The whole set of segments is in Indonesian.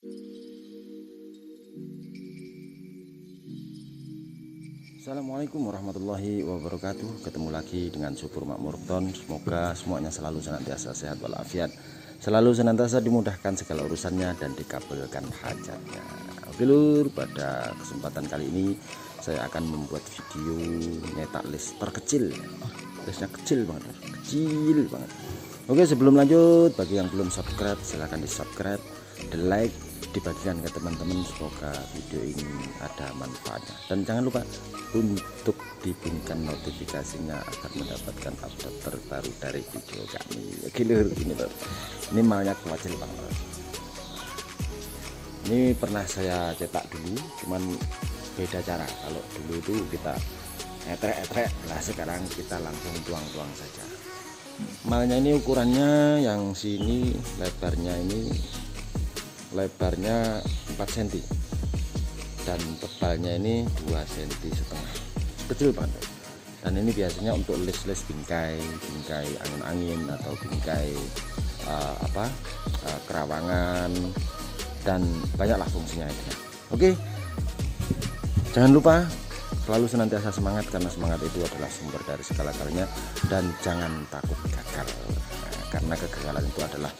Assalamualaikum warahmatullahi wabarakatuh. Ketemu lagi dengan Subur Makmur Ton. Semoga semuanya selalu senantiasa sehat walafiat, selalu senantiasa dimudahkan segala urusannya dan dikabulkan hajatnya. Oke lur, pada kesempatan kali ini saya akan membuat video nyetak list terkecil. Listnya kecil banget, kecil banget. Oke, sebelum lanjut, bagi yang belum subscribe silahkan di subscribe, di like, dibagikan ke teman-teman. Semoga video ini ada manfaatnya, dan jangan lupa untuk dibunyikan notifikasinya agar mendapatkan update terbaru dari video kami. Oke lur, ini lur, ini malnya kecil banget. Ini pernah saya cetak dulu, cuman beda cara. Kalau dulu itu kita etrek-etrek, nah sekarang kita langsung tuang-tuang saja. Malnya ini ukurannya yang sini lebarnya 4 cm dan tebalnya ini 2,5 cm, kecil banget. Dan ini biasanya untuk list-list bingkai angin-angin atau bingkai kerawangan, dan banyaklah fungsinya itu. Oke, jangan lupa selalu senantiasa semangat, karena semangat itu adalah sumber dari segala-galanya, dan jangan takut gagal, karena kegagalan itu adalah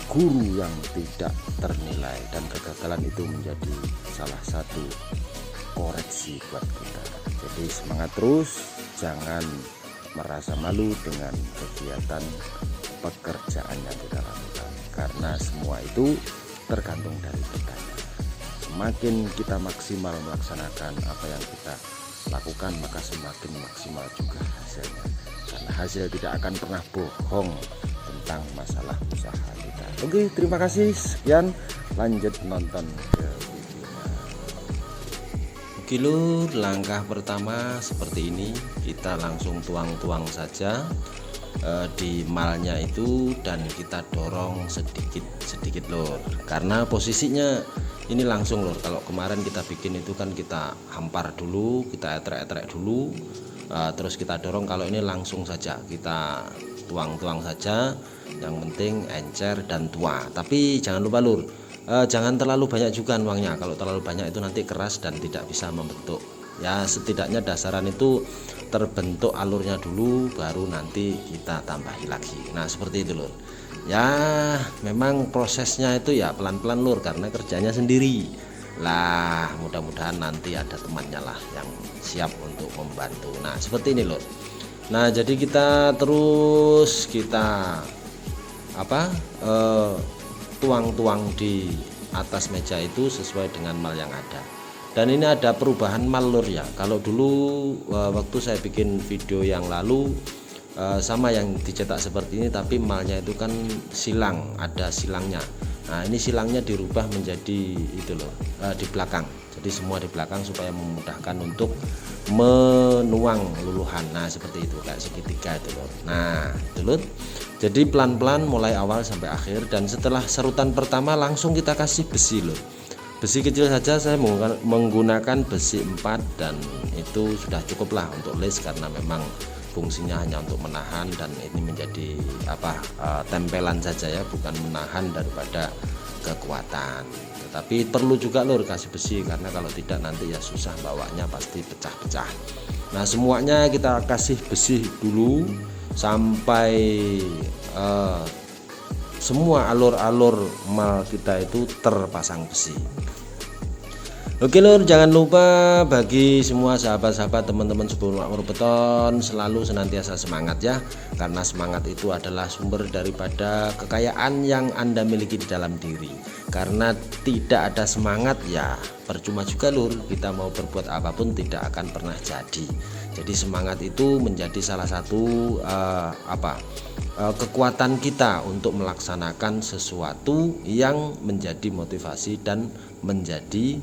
guru yang tidak ternilai, dan kegagalan itu menjadi salah satu koreksi buat kita. Jadi semangat terus, jangan merasa malu dengan kegiatan pekerjaan yang kita lakukan, karena semua itu tergantung dari kita. Semakin kita maksimal melaksanakan apa yang kita lakukan, maka semakin maksimal juga hasilnya, karena hasil tidak akan pernah bohong tentang masalah usaha kita. Oke, terima kasih, sekian, lanjut nonton ke videonya. Oke lur, langkah pertama seperti ini, kita langsung tuang-tuang saja di malnya itu, dan kita dorong sedikit lur, karena posisinya ini langsung lur. Kalau kemarin kita bikin itu kan kita hampar dulu, kita etrek-etrek dulu, terus kita dorong. Kalau ini langsung saja kita tuang-tuang saja, yang penting encer dan tua. Tapi jangan lupa lur, jangan terlalu banyak juga nuangnya. Kalau terlalu banyak itu nanti keras dan tidak bisa membentuk. Ya setidaknya dasaran itu terbentuk alurnya dulu, baru nanti kita tambahi lagi. Nah seperti itu lur. Ya memang prosesnya itu ya pelan-pelan lur, karena kerjanya sendiri lah. Mudah-mudahan nanti ada temannya lah yang siap untuk membantu. Nah seperti ini lur. Nah jadi kita terus tuang-tuang di atas meja itu sesuai dengan mal yang ada. Dan ini ada perubahan mal lur ya. Kalau dulu waktu saya bikin video yang lalu sama yang dicetak seperti ini, tapi malnya itu kan silang, ada silangnya. Nah ini silangnya dirubah menjadi itu loh, di belakang. Jadi semua di belakang supaya memudahkan untuk menuang luluhan. Nah seperti itu, kayak segitiga itu loh. Nah itu loh. Jadi pelan-pelan mulai awal sampai akhir, dan setelah serutan pertama langsung kita kasih besi loh. Besi kecil saja saya menggunakan besi 4, dan itu sudah cukup lah untuk list, karena memang fungsinya hanya untuk menahan, dan ini menjadi tempelan saja ya, bukan menahan daripada kekuatan. Tetapi perlu juga lur kasih besi, karena kalau tidak nanti ya susah bawanya, pasti pecah-pecah. Nah semuanya kita kasih besi dulu sampai semua alur-alur mal kita itu terpasang besi. Oke lur, jangan lupa bagi semua sahabat-sahabat teman-teman Subur Makmur Beton selalu senantiasa semangat ya, karena semangat itu adalah sumber daripada kekayaan yang Anda miliki di dalam diri. Karena tidak ada semangat ya percuma juga lur, kita mau berbuat apapun tidak akan pernah jadi. Jadi semangat itu menjadi salah satu kekuatan kita untuk melaksanakan sesuatu yang menjadi motivasi dan menjadi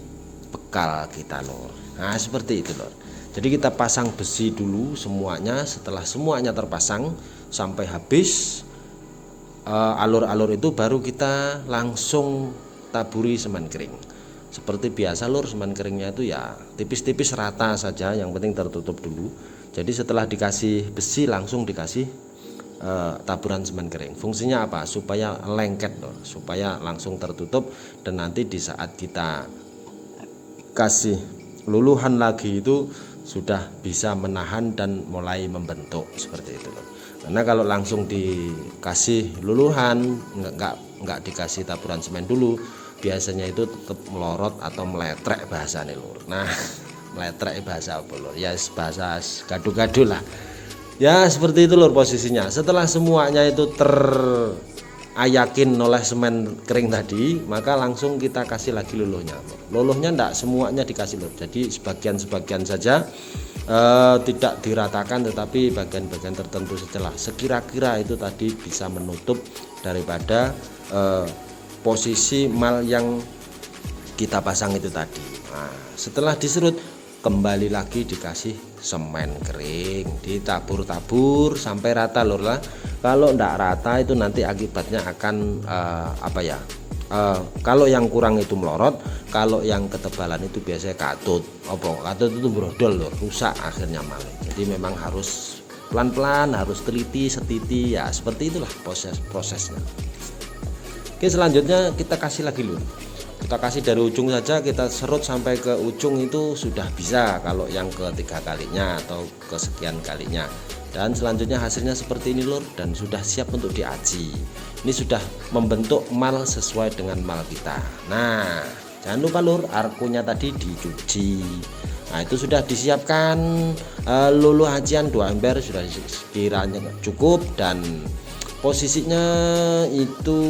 bekal kita lor. Nah seperti itu lor. Jadi kita pasang besi dulu semuanya. Setelah semuanya terpasang sampai habis alur-alur itu, baru kita langsung taburi semen kering. Seperti biasa lur, semen keringnya itu ya tipis-tipis rata saja, yang penting tertutup dulu. Jadi setelah dikasih besi langsung dikasih taburan semen kering. Fungsinya apa? Supaya lengket Lur, supaya langsung tertutup, dan nanti di saat kita kasih luluhan lagi itu sudah bisa menahan dan mulai membentuk seperti itu Lur. Karena kalau langsung dikasih luluhan, nggak dikasih taburan semen dulu, biasanya itu tetap melorot atau meletrek bahasanya Lur. Nah, meletrek bahasa apa Lur? Ya bahasa gaduh-gaduh lah. Ya seperti itu Lur posisinya. Setelah semuanya itu terayakin oleh semen kering tadi, maka langsung kita kasih lagi luluhnya. Luluhnya enggak semuanya dikasih Lur. Jadi sebagian-sebagian saja, tidak diratakan, tetapi bagian-bagian tertentu setelah sekira-kira itu tadi bisa menutup daripada posisi mal yang kita pasang itu tadi. Nah, setelah diserut kembali lagi dikasih semen kering, ditabur-tabur sampai rata Lur lah. Kalau enggak rata itu nanti akibatnya akan kalau yang kurang itu melorot, kalau yang ketebalan itu biasanya katut. Katut itu brodol Lur, rusak akhirnya malah. Jadi memang harus pelan-pelan, harus teliti, setiti ya, seperti itulah prosesnya. Oke, selanjutnya kita kasih lagi Lur. Kita kasih dari ujung saja, kita serut sampai ke ujung itu sudah bisa kalau yang ketiga kalinya atau kesekian kalinya. Dan selanjutnya hasilnya seperti ini Lur, dan sudah siap untuk diaji. Ini sudah membentuk mal sesuai dengan mal kita. Nah, jangan lupa Lur, arkunya tadi dicuci. Nah, itu sudah disiapkan luluh ajian 2 ember sudah sekiranya cukup, dan posisinya itu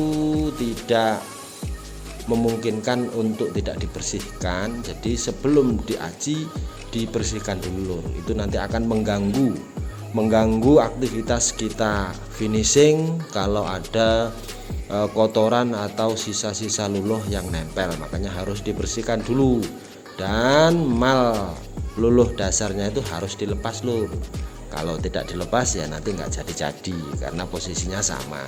tidak memungkinkan untuk tidak dibersihkan. Jadi sebelum diaji dibersihkan dulu Lur. Itu nanti akan mengganggu aktivitas kita finishing kalau ada kotoran atau sisa-sisa luluh yang nempel, makanya harus dibersihkan dulu. Dan mal luluh dasarnya itu harus dilepas Lur. Kalau tidak dilepas ya nanti nggak jadi-jadi karena posisinya sama.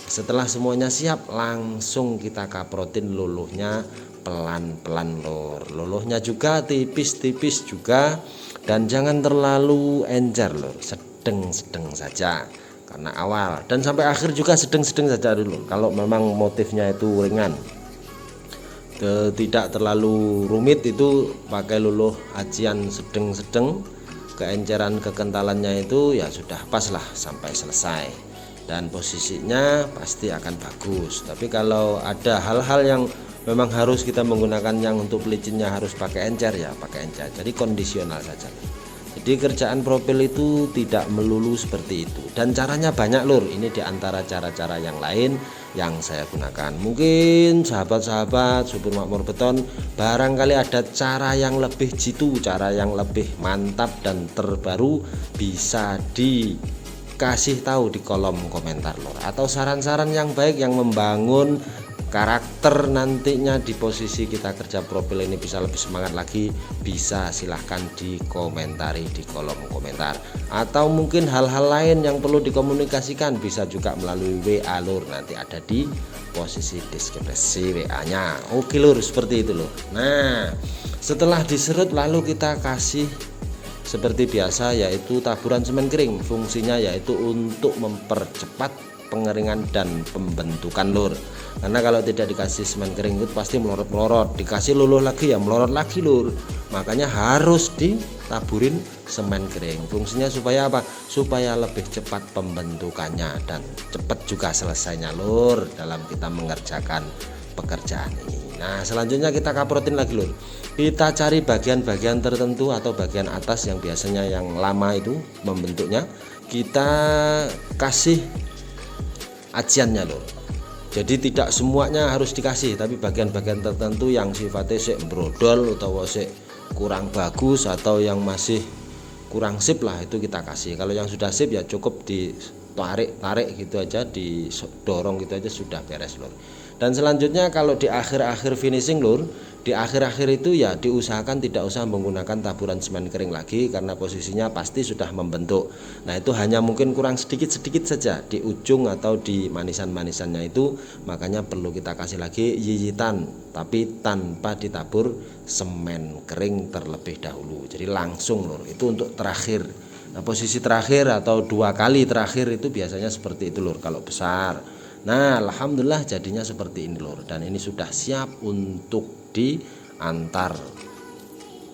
Setelah semuanya siap, langsung kita kaprotin luluhnya pelan-pelan Lur. Luluhnya juga tipis-tipis juga, dan jangan terlalu encer Lur, sedang-sedang saja karena awal, dan sampai akhir juga sedang-sedang saja dulu. Kalau memang motifnya itu ringan, tidak terlalu rumit, itu pakai luluh ajian sedang-sedang, keenceran kekentalannya itu ya sudah pas lah sampai selesai, dan posisinya pasti akan bagus. Tapi kalau ada hal-hal yang memang harus kita menggunakan yang untuk pelicinnya harus pakai encer, ya pakai encer, jadi kondisional saja. Jadi kerjaan profil itu tidak melulu seperti itu, dan caranya banyak Lur. Ini diantara cara-cara yang lain yang saya gunakan. Mungkin sahabat-sahabat Subur Makmur Beton barangkali ada cara yang lebih jitu, cara yang lebih mantap dan terbaru, bisa dikasih tahu di kolom komentar Lur, atau saran-saran yang baik yang membangun karakter nantinya di posisi kita kerja profil ini bisa lebih semangat lagi, bisa silahkan dikomentari di kolom komentar. Atau mungkin hal-hal lain yang perlu dikomunikasikan bisa juga melalui WA Lur, nanti ada di posisi deskripsi WA nya. Oke Lur, seperti itu Lur. Nah, setelah diserut lalu kita kasih seperti biasa, yaitu taburan semen kering. Fungsinya yaitu untuk mempercepat pengeringan dan pembentukan Lur. Karena kalau tidak dikasih semen kering itu pasti melorot-melorot, dikasih luluh lagi ya melorot lagi Lur. Makanya harus ditaburin semen kering. Fungsinya supaya apa? Supaya lebih cepat pembentukannya dan cepat juga selesainya Lur dalam kita mengerjakan pekerjaan ini. Nah, selanjutnya kita kaprotin lagi Lur. Kita cari bagian-bagian tertentu atau bagian atas yang biasanya yang lama itu membentuknya, kita kasih ajiannya Lur. Jadi tidak semuanya harus dikasih, tapi bagian-bagian tertentu yang sifatnya sik brodol atau sik kurang bagus atau yang masih kurang sip lah, itu kita kasih. Kalau yang sudah sip ya cukup ditarik gitu aja, didorong gitu aja sudah beres Lur. Dan selanjutnya kalau di akhir-akhir finishing Lur, di akhir-akhir itu ya diusahakan tidak usah menggunakan taburan semen kering lagi karena posisinya pasti sudah membentuk. Nah, itu hanya mungkin kurang sedikit-sedikit saja di ujung atau di manisan-manisannya itu, makanya perlu kita kasih lagi yiyitan tapi tanpa ditabur semen kering terlebih dahulu. Jadi langsung Lur, itu untuk terakhir Nah, posisi terakhir atau 2 kali terakhir itu biasanya seperti itu lur kalau besar. Nah, alhamdulillah jadinya seperti ini lur, dan ini sudah siap untuk diantar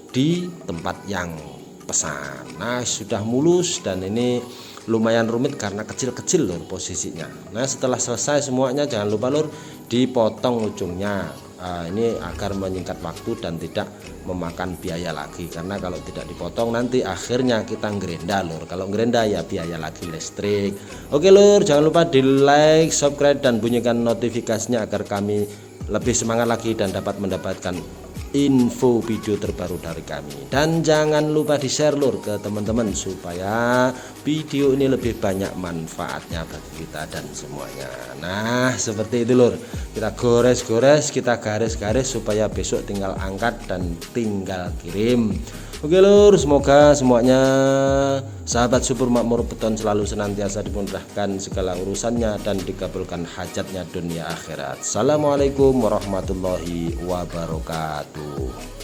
di tempat yang pesan. Nah, sudah mulus dan ini lumayan rumit karena kecil-kecil lur posisinya. Nah, setelah selesai semuanya jangan lupa lur dipotong ujungnya. Ini agar menyingkat waktu dan tidak memakan biaya lagi, karena kalau tidak dipotong nanti akhirnya kita ngerenda lur. Kalau ngerenda ya biaya lagi listrik. Oke lur, jangan lupa di like, subscribe dan bunyikan notifikasinya agar kami lebih semangat lagi dan dapat mendapatkan info video terbaru dari kami. Dan jangan lupa di share lur ke teman-teman supaya video ini lebih banyak manfaatnya bagi kita dan semuanya. Nah, seperti itu lur, kita gores-gores, kita garis-garis supaya besok tinggal angkat dan tinggal kirim. Oke lur, semoga semuanya sahabat Subur Makmur Beton selalu senantiasa dimudahkan segala urusannya dan dikabulkan hajatnya dunia akhirat. Assalamualaikum warahmatullahi wabarakatuh.